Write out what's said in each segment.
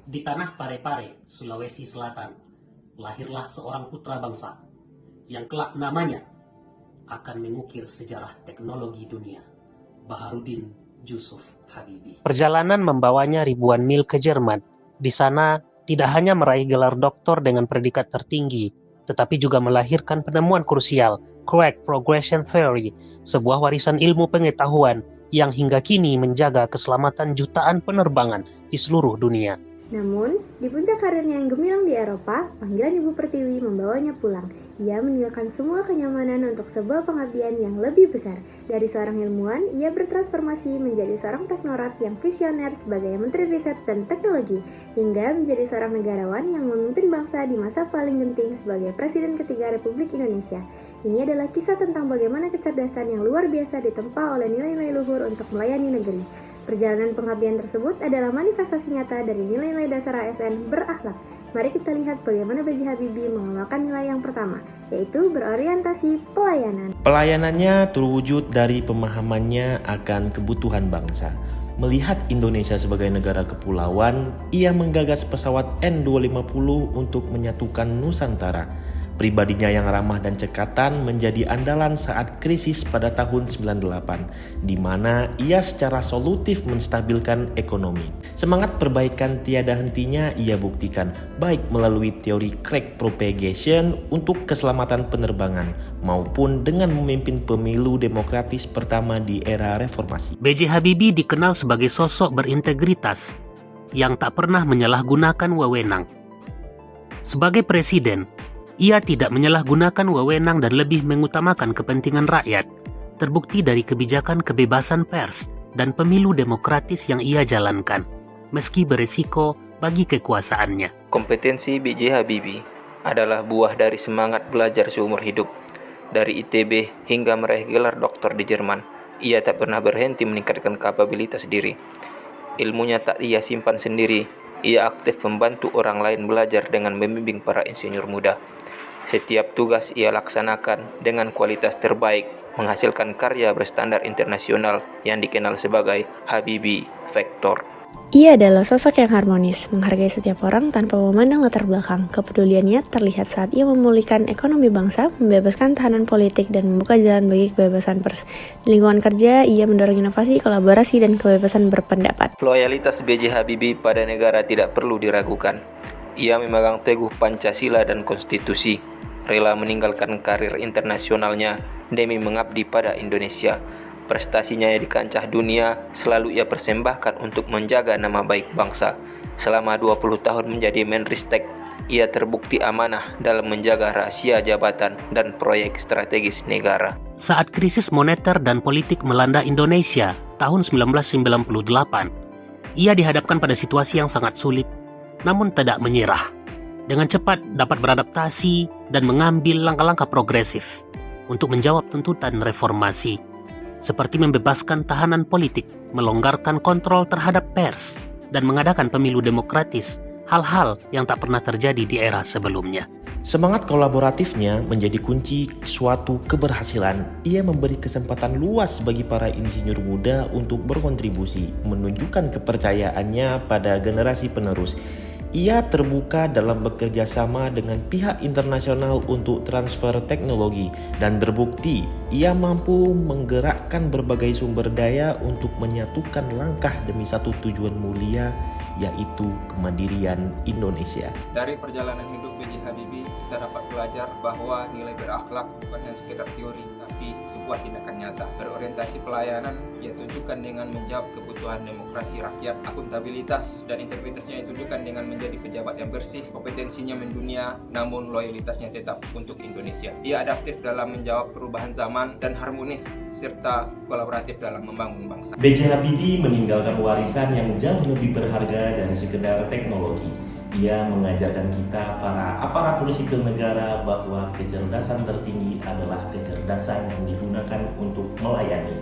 Di tanah Parepare, Sulawesi Selatan, lahirlah seorang putra bangsa yang kelak namanya akan mengukir sejarah teknologi dunia, Baharudin Yusuf Habibie. Perjalanan membawanya ribuan mil ke Jerman. Di sana, tidak hanya meraih gelar doktor dengan predikat tertinggi, tetapi juga melahirkan penemuan krusial, Quark Progression Theory, sebuah warisan ilmu pengetahuan yang hingga kini menjaga keselamatan jutaan penerbangan di seluruh dunia. Namun, di puncak karirnya yang gemilang di Eropa, panggilan Ibu Pertiwi membawanya pulang. Ia meninggalkan semua kenyamanan untuk sebuah pengabdian yang lebih besar. Dari seorang ilmuwan, ia bertransformasi menjadi seorang teknokrat yang visioner sebagai Menteri Riset dan Teknologi, hingga menjadi seorang negarawan yang memimpin bangsa di masa paling genting sebagai Presiden ketiga Republik Indonesia. Ini adalah kisah tentang bagaimana kecerdasan yang luar biasa ditempa oleh nilai-nilai luhur untuk melayani negeri. Perjalanan pengabdian tersebut adalah manifestasi nyata dari nilai-nilai dasar ASN berakhlak. Mari kita lihat bagaimana B.J. Habibie mengamalkan nilai yang pertama, yaitu berorientasi pelayanan. Pelayanannya terwujud dari pemahamannya akan kebutuhan bangsa. Melihat Indonesia sebagai negara kepulauan, ia menggagas pesawat N250 untuk menyatukan Nusantara. Pribadinya yang ramah dan cekatan menjadi andalan saat krisis pada tahun 98, di mana ia secara solutif menstabilkan ekonomi. Semangat perbaikan tiada hentinya ia buktikan, baik melalui teori crack propagation untuk keselamatan penerbangan, maupun dengan memimpin pemilu demokratis pertama di era reformasi. B.J. Habibie dikenal sebagai sosok berintegritas yang tak pernah menyalahgunakan wewenang. Sebagai presiden, ia tidak menyalahgunakan wewenang dan lebih mengutamakan kepentingan rakyat, terbukti dari kebijakan kebebasan pers dan pemilu demokratis yang ia jalankan, meski beresiko bagi kekuasaannya. Kompetensi B.J. Habibie adalah buah dari semangat belajar seumur hidup. Dari ITB hingga meraih gelar doktor di Jerman, ia tak pernah berhenti meningkatkan kapabilitas diri. Ilmunya tak ia simpan sendiri, ia aktif membantu orang lain belajar dengan membimbing para insinyur muda. Setiap tugas ia laksanakan dengan kualitas terbaik, menghasilkan karya berstandar internasional yang dikenal sebagai Habibie Vector. Ia adalah sosok yang harmonis, menghargai setiap orang tanpa memandang latar belakang. Kepeduliannya terlihat saat ia memulihkan ekonomi bangsa, membebaskan tahanan politik, dan membuka jalan bagi kebebasan pers. Di lingkungan kerja, ia mendorong inovasi, kolaborasi, dan kebebasan berpendapat. Loyalitas B.J. Habibie pada negara tidak perlu diragukan. Ia memegang teguh Pancasila dan konstitusi, rela meninggalkan karir internasionalnya demi mengabdi pada Indonesia. Prestasinya di kancah dunia selalu ia persembahkan untuk menjaga nama baik bangsa. Selama 20 tahun menjadi Menristek, ia terbukti amanah dalam menjaga rahasia jabatan dan proyek strategis negara. Saat krisis moneter dan politik melanda Indonesia tahun 1998, ia dihadapkan pada situasi yang sangat sulit, namun tidak menyerah. Dengan cepat dapat beradaptasi dan mengambil langkah-langkah progresif untuk menjawab tuntutan reformasi, seperti membebaskan tahanan politik, melonggarkan kontrol terhadap pers, dan mengadakan pemilu demokratis, hal-hal yang tak pernah terjadi di era sebelumnya. Semangat kolaboratifnya menjadi kunci suatu keberhasilan. Ia memberi kesempatan luas bagi para insinyur muda untuk berkontribusi, menunjukkan kepercayaannya pada generasi penerus. Ia terbuka dalam bekerja sama dengan pihak internasional untuk transfer teknologi dan terbukti ia mampu menggerakkan berbagai sumber daya untuk menyatukan langkah demi satu tujuan mulia, yaitu kemandirian Indonesia. Dari perjalanan hidup B.J. Habibie, kita dapat belajar bahwa nilai berakhlak bukan hanya sekedar teori, tapi sebuah tindakan nyata. Berorientasi pelayanan, ia tunjukkan dengan menjawab kebutuhan demokrasi rakyat. Akuntabilitas dan integritasnya ia tunjukkan dengan menjadi pejabat yang bersih. Kompetensinya mendunia, namun loyalitasnya tetap untuk Indonesia. Ia adaptif dalam menjawab perubahan zaman dan harmonis, serta kolaboratif dalam membangun bangsa. B.J. Habibie meninggalkan warisan yang jauh lebih berharga dari sekedar teknologi. Ia mengajarkan kita para aparatur sipil negara bahwa kecerdasan tertinggi adalah kecerdasan yang digunakan untuk melayani,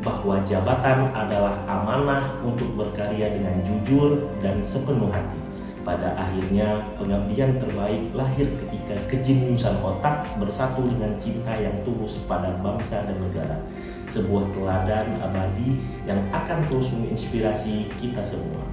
bahwa jabatan adalah amanah untuk berkarya dengan jujur dan sepenuh hati. Pada akhirnya, pengabdian terbaik lahir ketika kejeniusan otak bersatu dengan cinta yang tulus pada bangsa dan negara. Sebuah teladan abadi yang akan terus menginspirasi kita semua.